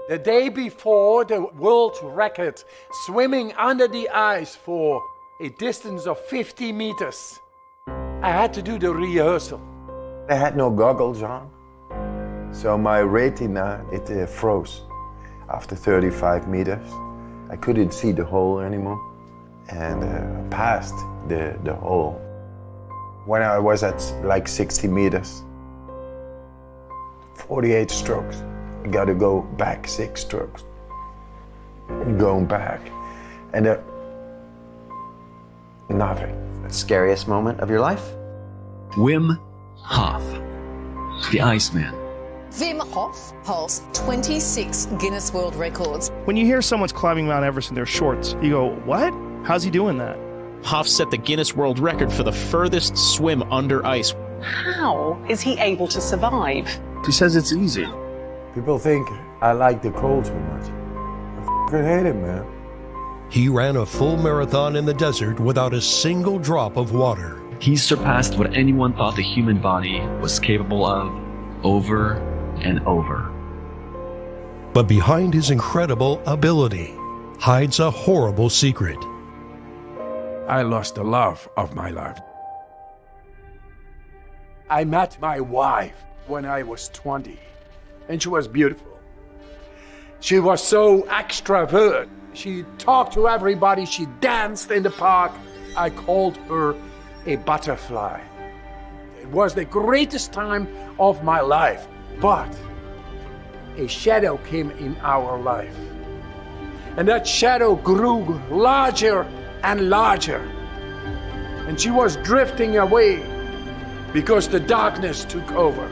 The day before the world record, swimming under the ice for a distance of 50 meters, I had to do the rehearsal. I had no goggles on, so my retina, it froze. After 35 meters, I couldn't see the hole anymore, and passed the hole. When I was at like 60 meters, 48 strokes. I got to go back 6 strokes. Going back, and nothing. Scariest moment of your life? Wim Hof, the Iceman. Wim Hof holds 26 Guinness World Records. When you hear someone's climbing Mount Everest in their shorts, you go, what? How's he doing that? Hof set the Guinness World Record for the furthest swim under ice. How is he able to survive? He says it's easy. People think I like the cold too much. I f***ing hate it, man. He ran a full marathon in the desert without a single drop of water. He surpassed what anyone thought the human body was capable of over and over. But behind his incredible ability hides a horrible secret. I lost the love of my life. I met my wife when I was 20, and she was beautiful. She was so extrovert. She talked to everybody. She danced in the park. I called her a butterfly. It was the greatest time of my life, but a shadow came in our life. And that shadow grew larger and larger. And she was drifting away because the darkness took over.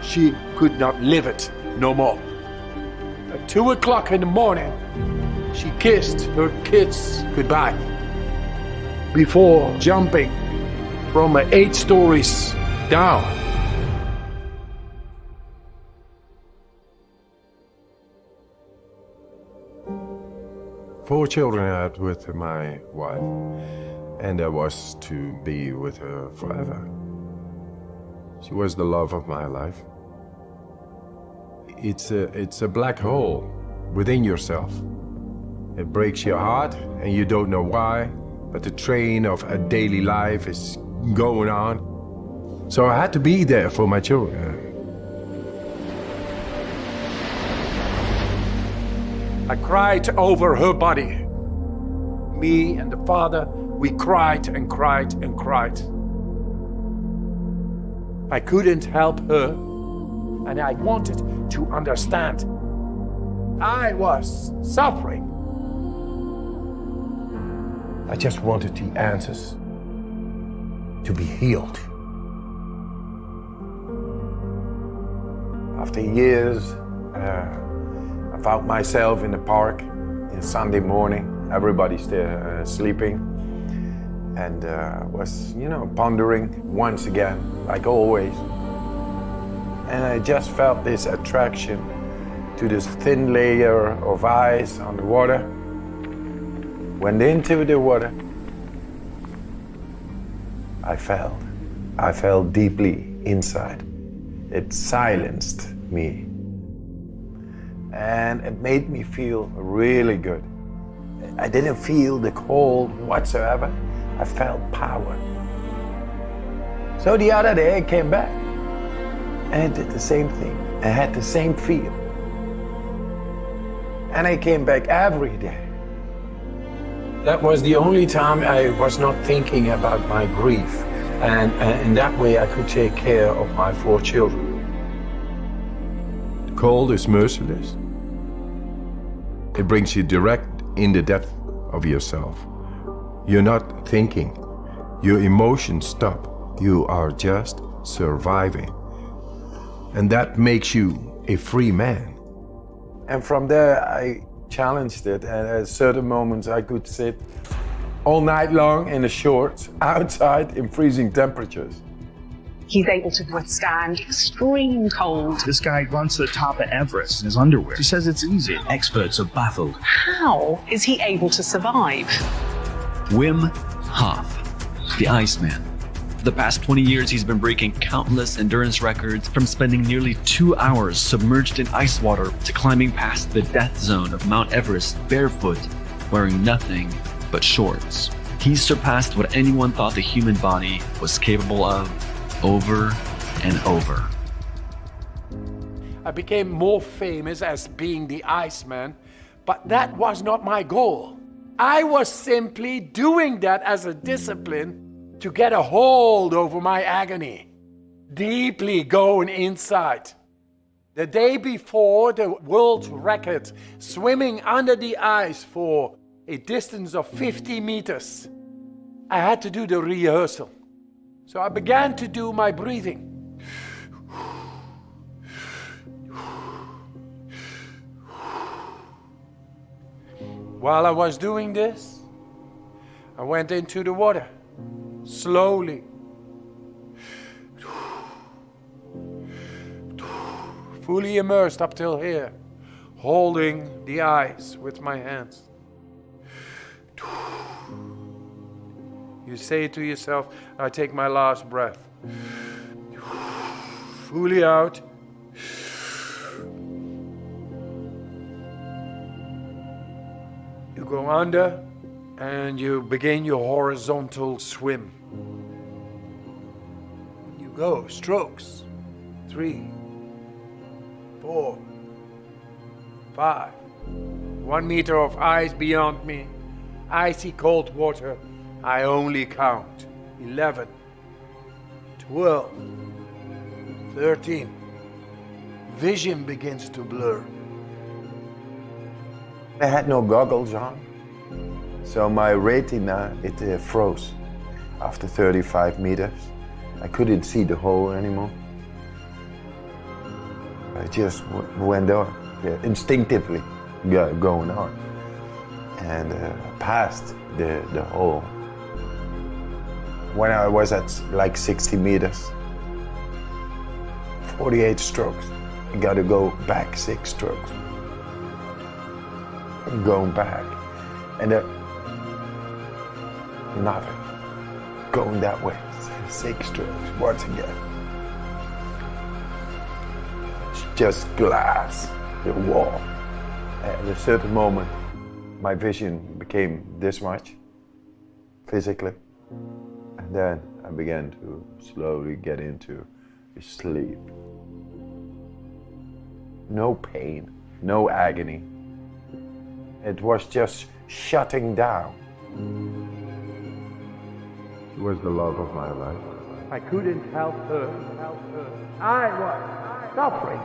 She could not live it no more. At 2 o'clock in the morning, she kissed her kids goodbye before jumping from 8 stories down. Four children I had with my wife, and I was to be with her forever. She was the love of my life. It's a black hole within yourself. It breaks your heart and you don't know why, but the train of a daily life is going on. So I had to be there for my children. I cried over her body. Me and the father, we cried and cried and cried. I couldn't help her, and I wanted to understand. I was suffering. I just wanted the answers to be healed. After years, I found myself in the park on Sunday morning. Everybody's there sleeping, and was, pondering once again, like always. And I just felt this attraction to this thin layer of ice on the water. Went into the water. I fell deeply inside. It silenced me. And it made me feel really good. I didn't feel the cold whatsoever. I felt power. So the other day I came back and I did the same thing. I had the same feel. And I came back every day. That was the only time I was not thinking about my grief. And in that way I could take care of my 4 children. The cold is merciless. It brings you direct in the depth of yourself. You're not thinking. Your emotions stop. You are just surviving. And that makes you a free man. And from there I challenged it, and at certain moments I could sit all night long in the shorts outside in freezing temperatures. He's able to withstand extreme cold. This guy runs to the top of Everest in his underwear. He says it's easy. Experts are baffled. How is he able to survive? Wim Hof, the Iceman. For the past 20 years, he's been breaking countless endurance records, from spending nearly 2 hours submerged in ice water to climbing past the death zone of Mount Everest barefoot, wearing nothing but shorts. He's surpassed what anyone thought the human body was capable of over and over. I became more famous as being the Iceman, but that was not my goal. I was simply doing that as a discipline to get a hold over my agony, deeply going inside. The day before the world record, swimming under the ice for a distance of 50 meters, I had to do the rehearsal. So I began to do my breathing. While I was doing this, I went into the water, slowly. Fully immersed up till here, holding the ice with my hands. You say to yourself, I take my last breath. Fully out. You go under and you begin your horizontal swim. You go, strokes. 3, 4, 5. 1 meter of ice beyond me. Icy cold water. I only count 11, 12, 13. Vision begins to blur. I had no goggles on, so my retina, it froze. After 35 meters, I couldn't see the hole anymore. I just went on, instinctively going on, and passed the hole. When I was at like 60 meters, 48 strokes, I got to go back 6 strokes. I'm going back, and nothing. Going that way, 6 strokes, once again. It's just glass, the wall. At a certain moment, my vision became this much, physically. And then I began to slowly get into sleep. No pain, no agony. It was just shutting down. She was the love of my life. I couldn't help her. I was suffering.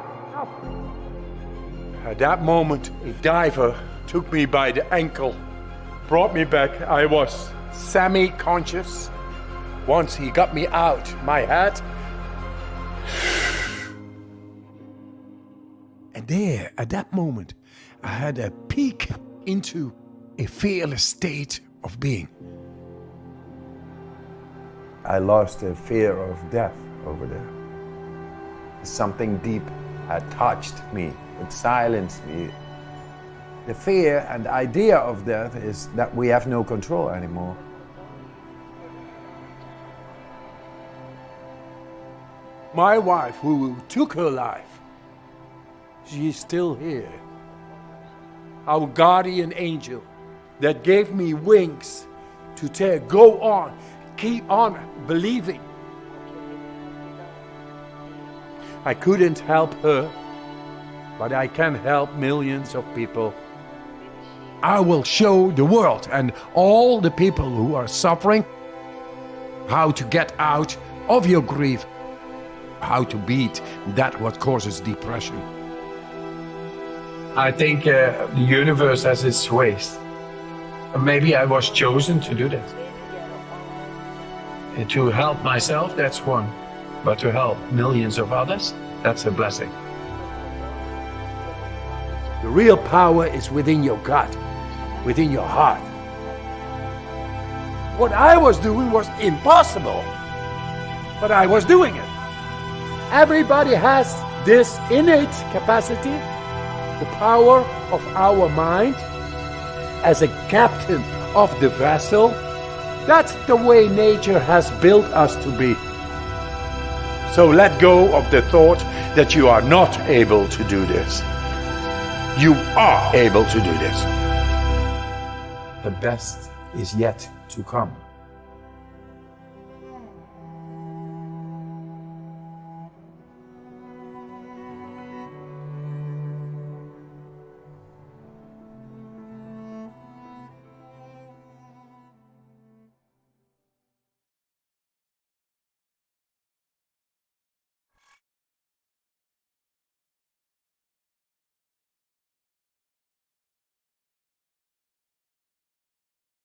At that moment, a diver took me by the ankle, brought me back. I was semi-conscious. Once he got me out, my head. And there, at that moment, I had a peek into a fearless state of being. I lost the fear of death over there. Something deep had touched me, it silenced me. The fear and idea of death is that we have no control anymore. My wife, who took her life, she's still here. Our guardian angel that gave me wings to go on, keep on believing. I couldn't help her, but I can help millions of people. I will show the world and all the people who are suffering how to get out of your grief, how to beat that what causes depression. I think the universe has its ways. Maybe I was chosen to do that. And to help myself, that's one. But to help millions of others, that's a blessing. The real power is within your gut, within your heart. What I was doing was impossible, but I was doing it. Everybody has this innate capacity, the power of our mind as a captain of the vessel That's the way nature has built us to be. So let go of the thought that you are not able to do this. You are able to do this. The best is yet to come.